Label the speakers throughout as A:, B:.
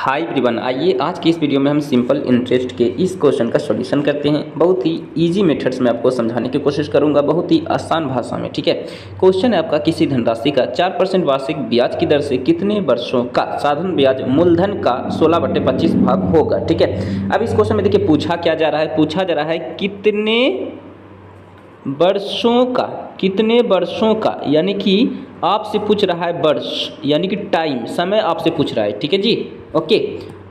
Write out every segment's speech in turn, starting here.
A: Hi everyone, आइए आज की इस वीडियो में हम सिंपल इंटरेस्ट के इस क्वेश्चन का सॉल्यूशन करते हैं। बहुत ही इजी मेथड्स में आपको समझाने की कोशिश करूंगा, बहुत ही आसान भाषा में। ठीक है, क्वेश्चन है आपका, किसी धनराशि का 4% वार्षिक ब्याज की दर से कितने वर्षों का साधारण ब्याज मूलधन का 16/25 भाग होगा। ठीक है, अब इस क्वेश्चन में देखिए पूछा क्या जा रहा है, पूछा जा रहा है कितने वर्षों का, यानी कि आपसे पूछ रहा है वर्ष, यानी कि टाइम, समय आपसे पूछ रहा है। ठीक है जी, ओके।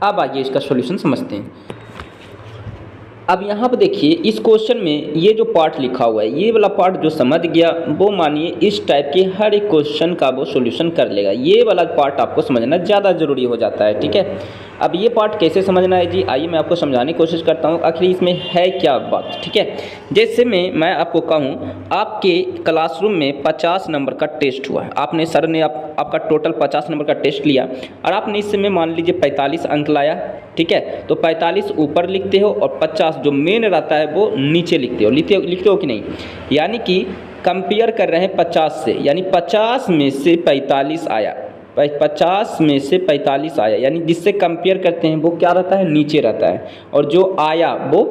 A: अब आइए इसका सॉल्यूशन समझते हैं। अब यहाँ पर देखिए इस क्वेश्चन में ये जो पार्ट लिखा हुआ है, ये वाला पार्ट जो समझ गया वो मानिए इस टाइप के हर एक क्वेश्चन का वो सॉल्यूशन कर लेगा। ये वाला पार्ट आपको समझना ज़्यादा ज़रूरी हो जाता है। ठीक है, अब ये पार्ट कैसे समझना है जी, आइए मैं आपको समझाने की कोशिश करता हूँ आखिर इसमें है क्या बात। ठीक है, जैसे मैं आपको कहूँ आपके क्लासरूम में 50 नंबर का टेस्ट हुआ है, आपने सर ने आपका टोटल 50 नंबर का टेस्ट लिया और आपने इस समय मान लीजिए 45 अंक लाया। ठीक है, तो 45 ऊपर लिखते हो और 50 जो मेन रहता है वो नीचे लिखते हो कि नहीं। यानी कि कंपेयर कर रहे हैं 50 से, यानी 50 में से 45 आया, 50 में से 45 आया, यानी जिससे कंपेयर करते हैं वो क्या रहता है, नीचे रहता है, और जो आया वो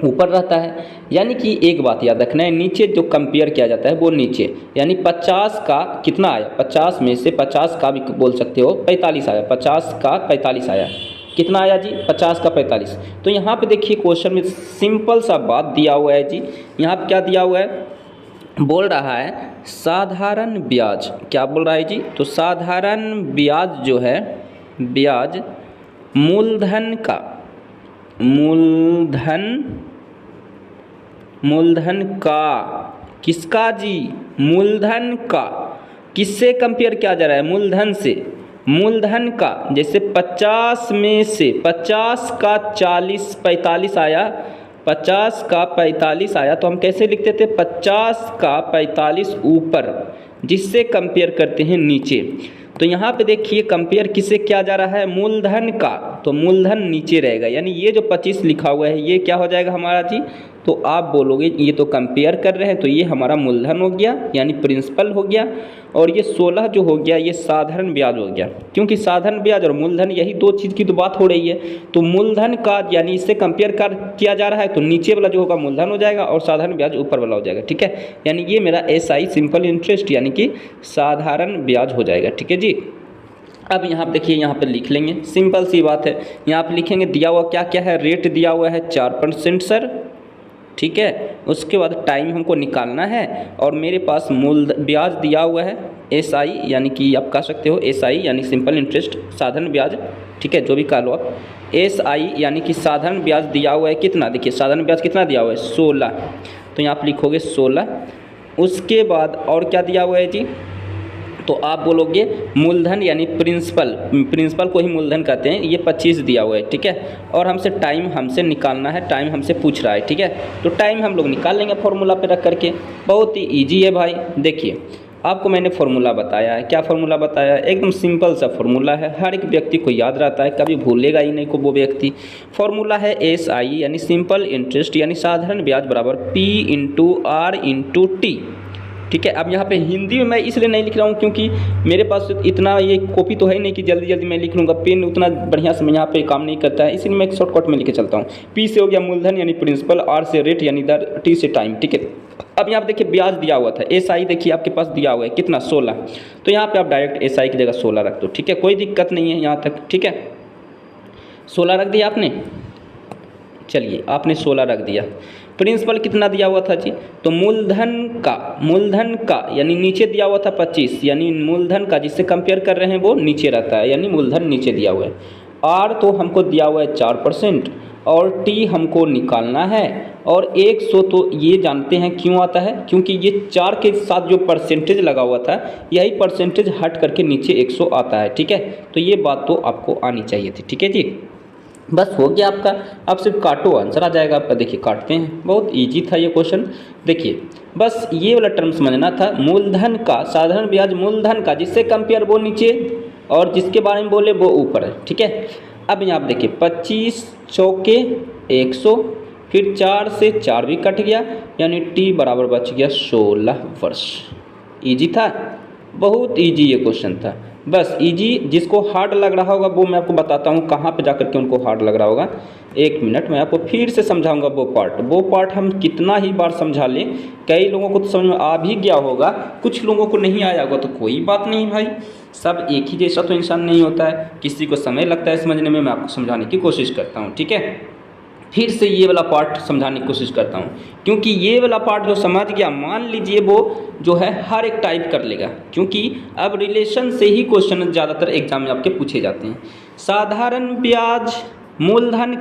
A: ऊपर रहता है। यानी कि एक बात याद रखना है, नीचे जो कंपेयर किया जाता है वो नीचे, यानी 50 का कितना आया, 50 में से 50 का भी बोल सकते हो 45 आया, 50 का 45 आया, कितना आया जी, 50 का 45। तो यहाँ पे देखिए क्वेश्चन में सिंपल सा बात दिया हुआ है जी, यहाँ पे क्या दिया हुआ है, बोल रहा है साधारण ब्याज, क्या बोल रहा है जी, तो साधारण ब्याज जो है, ब्याज मूलधन का, मूलधन का किसका जी, मूलधन का, किससे कंपेयर किया जा रहा है, मूलधन से, मूलधन का। जैसे 50 में से 50 का 45 आया, 50 का 45 आया, तो हम कैसे लिखते थे, 50 का 45 ऊपर, जिससे कंपेयर करते हैं नीचे। तो यहाँ पे देखिए कंपेयर किससे किया जा रहा है, मूलधन का, तो मूलधन नीचे रहेगा, यानी ये जो 25 लिखा हुआ है ये क्या हो जाएगा हमारा जी, तो आप बोलोगे ये तो कंपेयर कर रहे हैं, तो ये हमारा मूलधन हो गया, यानी प्रिंसिपल हो गया, और ये 16 जो हो गया ये साधारण ब्याज हो गया, क्योंकि साधारण ब्याज और मूलधन यही दो चीज़ की तो बात हो रही है। तो मूलधन का यानी इससे कंपेयर किया जा रहा है, तो नीचे वाला जो होगा मूलधन हो जाएगा और साधारण ब्याज ऊपर वाला हो जाएगा। ठीक है, यानी ये मेरा SI सिंपल इंटरेस्ट यानी कि साधारण ब्याज हो जाएगा। ठीक है जी, अब यहाँ देखिए यहाँ पे लिख लेंगे, सिंपल सी बात है, यहाँ पे लिखेंगे दिया हुआ क्या क्या है, रेट दिया हुआ है 4% सर। ठीक है, उसके बाद टाइम हमको निकालना है, और मेरे पास मूल ब्याज दिया हुआ है SI, यानी कि आप कह सकते हो SI यानी सिंपल इंटरेस्ट, साधारण ब्याज। ठीक है, जो भी कह लो आप, SI यानी कि साधारण ब्याज दिया हुआ है कितना, देखिए साधारण ब्याज कितना दिया हुआ है 16, तो यहाँ आप लिखोगे 16। उसके बाद और क्या दिया हुआ है जी, तो आप बोलोगे मूलधन यानी प्रिंसिपल को ही मूलधन कहते हैं, ये 25 दिया हुआ है। ठीक है, और टाइम हमसे निकालना है, टाइम हमसे पूछ रहा है। ठीक है, तो टाइम हम लोग निकाल लेंगे फॉर्मूला पे रख करके, बहुत ही ईजी है भाई। देखिए आपको मैंने फॉर्मूला बताया है, क्या फॉर्मूला बताया है, एकदम सिंपल सा फॉर्मूला है, हर एक व्यक्ति को याद रहता है, कभी भूलेगा ही नहीं को वो व्यक्ति। फॉर्मूला है SI यानी सिंपल इंटरेस्ट यानी साधारण ब्याज बराबर P × R × T। ठीक है, अब यहाँ पे हिंदी में मैं इसलिए नहीं लिख रहा हूँ क्योंकि मेरे पास इतना ये कॉपी तो है नहीं कि जल्दी जल्दी मैं लिख लूँगा, पेन उतना बढ़िया से मैं यहाँ पे काम नहीं करता है, इसीलिए मैं एक शॉर्टकट में लिखे चलता हूँ। P से हो गया मूलधन यानी प्रिंसिपल, R से रेट यानी दर, T से टाइम। ठीक है, अब यहाँ पे देखिए ब्याज दिया हुआ था, SI देखिए आपके पास दिया हुआ है कितना 16, तो यहाँ पे आप डायरेक्ट SI की जगह 16 रख दो। ठीक है, कोई दिक्कत नहीं है यहाँ तक। ठीक है, 16 रख दिया आपने, चलिए आपने 16 रख दिया। प्रिंसिपल कितना दिया हुआ था जी, तो मूलधन का यानी नीचे दिया हुआ था 25, यानी मूलधन का जिससे कंपेयर कर रहे हैं वो नीचे रहता है, यानी मूलधन नीचे दिया हुआ है। R तो हमको दिया हुआ है 4%, और T हमको निकालना है, और 100 तो ये जानते हैं क्यों आता है, क्योंकि ये 4 के साथ जो परसेंटेज लगा हुआ था यही परसेंटेज हट करके नीचे 100 आता है। ठीक है, तो ये बात तो आपको आनी चाहिए थी। ठीक है जी, बस हो गया आपका, अब सिर्फ काटो आंसर आ जाएगा आपका। देखिए काटते हैं, बहुत इजी था ये क्वेश्चन। देखिए बस ये वाला टर्म समझना था, मूलधन का, साधारण ब्याज मूलधन का, जिससे कंपेयर वो नीचे और जिसके बारे में बोले वो ऊपर है। ठीक है, अब यहाँ आप देखिए 25 चौके 100, फिर 4 से 4 भी कट गया, यानी T बराबर बच गया 16 वर्ष। ईजी था, बहुत इजी ये क्वेश्चन था। बस इजी, जिसको हार्ड लग रहा होगा वो मैं आपको बताता हूँ कहाँ पे जाकर के उनको हार्ड लग रहा होगा। एक मिनट, मैं आपको फिर से समझाऊंगा। वो पार्ट हम कितना ही बार समझा लें, कई लोगों को तो समझ में आ भी गया होगा, कुछ लोगों को नहीं आया होगा, तो कोई बात नहीं भाई, सब एक ही जैसा तो इंसान नहीं होता है, किसी को समय लगता है समझने में। मैं आपको समझाने की कोशिश करता हूँ, ठीक है। फिर से ये वाला पार्ट समझाने की कोशिश करता हूँ, क्योंकि ये वाला पार्ट जो समझ गया, मान लीजिए वो जो है हर एक टाइप कर लेगा, क्योंकि अब रिलेशन से ही क्वेश्चन ज़्यादातर एग्जाम में आपके पूछे जाते हैं। साधारण ब्याज मूलधन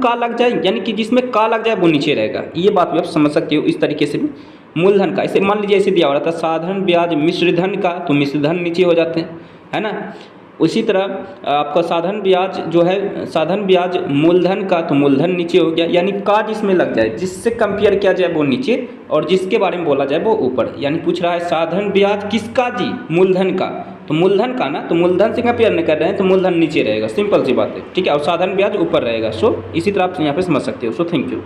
A: का लग जाए, यानी कि जिसमें का लग जाए वो नीचे रहेगा, ये बात भी आप समझ सकते हो इस तरीके से भी। मूलधन का, इसे मान लीजिए ऐसे दिया हो रहा था साधारण ब्याज मिश्रधन का, तो मिश्रधन नीचे हो जाते हैं, है ना। उसी तरह आपका साधारण ब्याज जो है, साधारण ब्याज मूलधन का, तो मूलधन नीचे हो गया, यानी का जिसमें लग जाए, जिससे कंपेयर किया जाए वो नीचे, और जिसके बारे में बोला जाए वो ऊपर। यानी पूछ रहा है साधारण ब्याज किसका जी, मूलधन का, तो मूलधन का ना, तो मूलधन से कंपेयर नहीं कर रहे हैं, तो मूलधन नीचे रहेगा, सिंपल सी बात है, ठीक है। और साधारण ब्याज ऊपर रहेगा। सो इसी तरह आप यहाँ पे समझ सकते हो। So thank you.